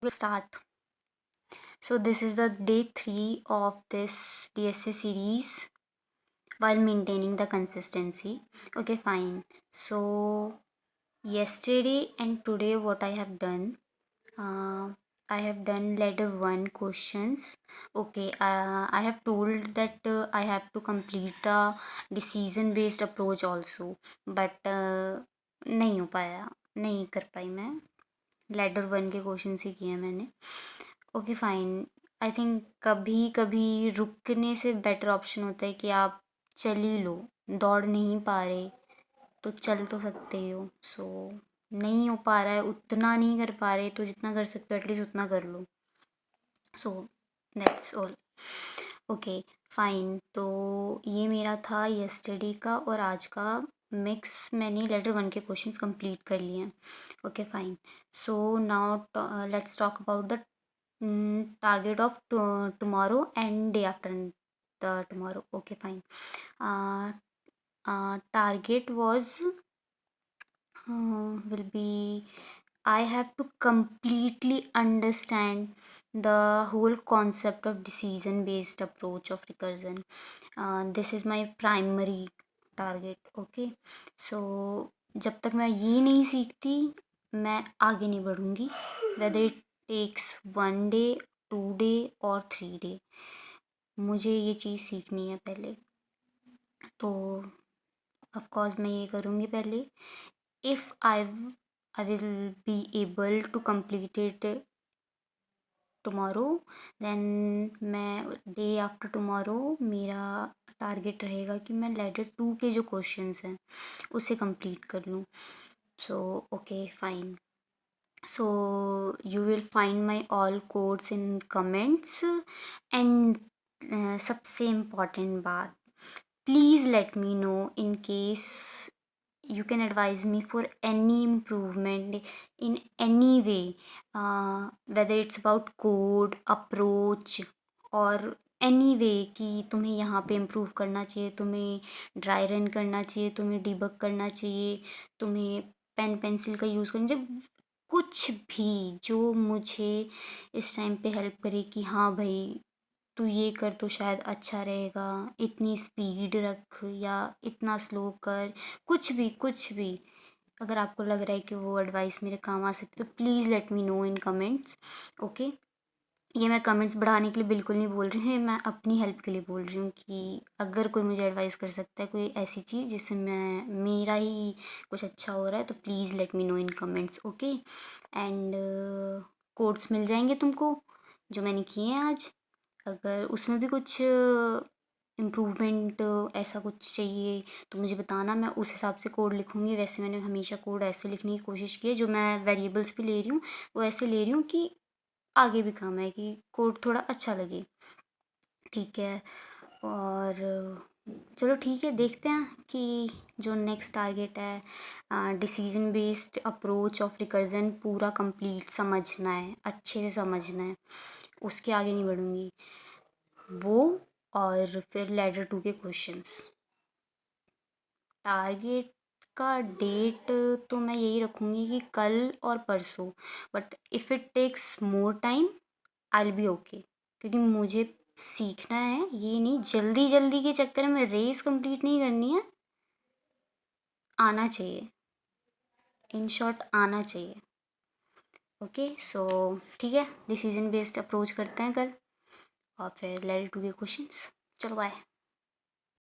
We'll start. So this is the day 3 of this DSA series while maintaining the consistency. Okay, fine. So yesterday and today what I have done, uh, I have done ladder 1 questions. Okay, I have told that I have to complete the decision based approach also, but नहीं हो पाया, नहीं कर पाई मैं. Ladder 1 के question ही किए हैं मैंने. Okay fine. आई थिंक कभी कभी रुकने से बेटर ऑप्शन होता है कि आप चल ही लो. दौड़ नहीं पा रहे तो चल तो सकते हो. सो नहीं हो पा रहा है, उतना नहीं कर पा रहे तो जितना कर सकते हो एटलीस्ट उतना कर लो. So that's all. Okay fine. तो ये मेरा था यस्टरडे का और आज का मिक्स. मैंने लेटर 1 के क्वेश्चंस कंप्लीट कर लिए हैं. Okay fine. So now let's talk about the target of tomorrow and day after the tomorrow. Okay fine. Target was will be I have to completely understand the whole concept of decision based approach of recursion. This is my primary target. Okay, so जब तक मैं ये नहीं सीखती मैं आगे नहीं बढ़ूँगी. whether it takes 1 day 2 day और 3 day, मुझे ये चीज़ सीखनी है पहले. तो ऑफ कोर्स मैं ये करूँगी पहले. If I will be able to complete it tomorrow, then मैं डे आफ्टर टुमारो मेरा टारगेट रहेगा कि मैं लेडर 2 के जो क्वेश्चंस हैं उसे कंप्लीट कर लूँ. So okay fine. So you will find my all codes in comments. And सबसे important बात, please let me know in case you can advise me for any improvement in any way, whether it's about code approach और any way कि तुम्हें यहाँ पे improve करना चाहिए, तुम्हें ड्राई रन करना चाहिए, तुम्हें डिबग करना चाहिए, तुम्हें पेन पेंसिल का यूज़ करना चाहिए. कुछ भी जो मुझे इस टाइम पे हेल्प करे कि हाँ भाई तू ये कर तो शायद अच्छा रहेगा, इतनी स्पीड रख या इतना स्लो कर. कुछ भी अगर आपको लग रहा है कि वो एडवाइस मेरे काम आ सकती तो please let me know in comments. Okay, ये मैं कमेंट्स बढ़ाने के लिए बिल्कुल नहीं बोल रही हूँ, मैं अपनी हेल्प के लिए बोल रही हूँ कि अगर कोई मुझे एडवाइस कर सकता है कोई ऐसी चीज़ जिससे मैं मेरा ही कुछ अच्छा हो रहा है तो please let me know in comments. Okay, and codes मिल जाएंगे तुमको जो मैंने किए हैं आज. अगर उसमें भी कुछ इम्प्रूवमेंट ऐसा कुछ चाहिए तो मुझे बताना, मैं उस हिसाब से कोड लिखूँगी. वैसे मैंने हमेशा कोड ऐसे लिखने की कोशिश की है, जो मैं वेरिएबल्स भी ले रही हूँ वो ऐसे ले रही हूँ कि आगे भी काम है, कि कोड थोड़ा अच्छा लगे. ठीक है. और चलो ठीक है, देखते हैं कि जो नेक्स्ट टारगेट है decision based approach of recursion पूरा कंप्लीट समझना है, अच्छे से समझना है. उसके आगे नहीं बढ़ूँगी वो. और फिर लेडर 2 के क्वेश्चंस. टारगेट का डेट तो मैं यही रखूँगी कि कल और परसों, but if it takes more time I will be okay. क्योंकि मुझे सीखना है, ये नहीं जल्दी जल्दी के चक्कर में रेस कंप्लीट नहीं करनी है. आना चाहिए, इन शॉर्ट आना चाहिए. ओके सो ठीक है, डिसीजन बेस्ड अप्रोच करते हैं कल और फिर लेडर 2 के क्वेश्चंस. चलो बाय.